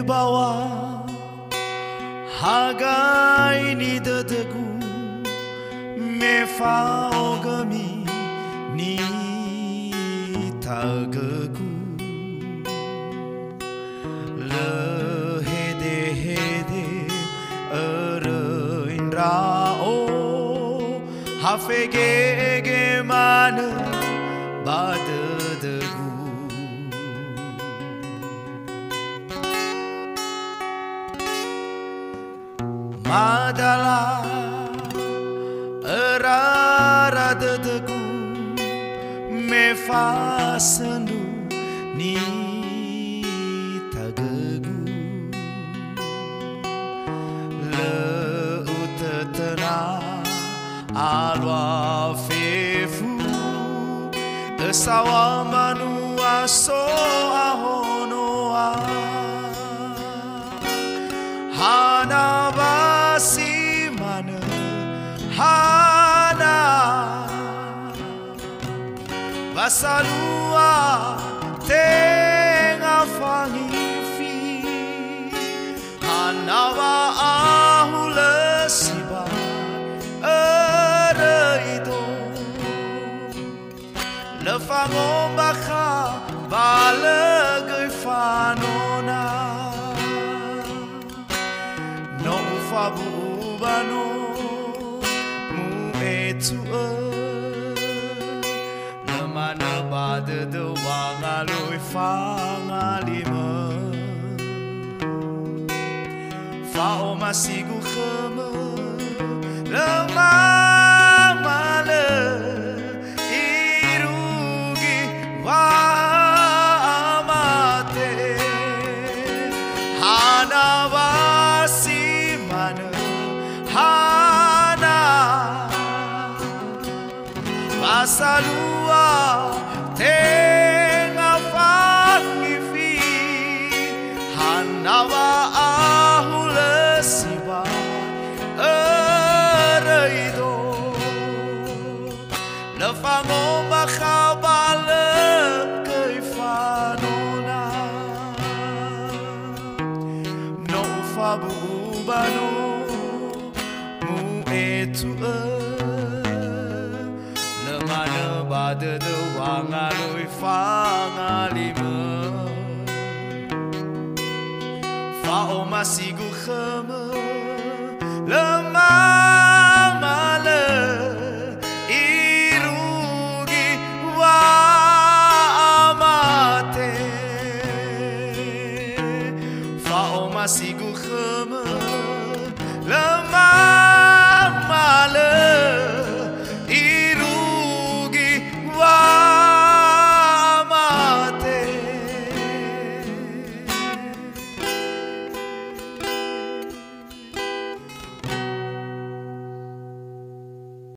bawah hagai ni dedegu me faogami ni tagagu le hede hede rao hafege mana badegu madala erara dedegu me fasenu ni tagagu le utetena alwa fefu esawa manua so ahonoa hana basi mana hana basalua tenga fangifi hana wa ahule siba ereido le fangom baka balagai fanona no fabu bano mu etu le mana bade de wangaloi fangalima fa o masigu khama le male irugi wa amate hana wasi mana hana basalua tenga fangifi hana wa ahule siba ereido le fangom bakhabale kaifanona no fabu bano mu etu le mana bade de wangaloi fangalima fa o masigu khama le mamale irugi wa amate fa o masigu khama le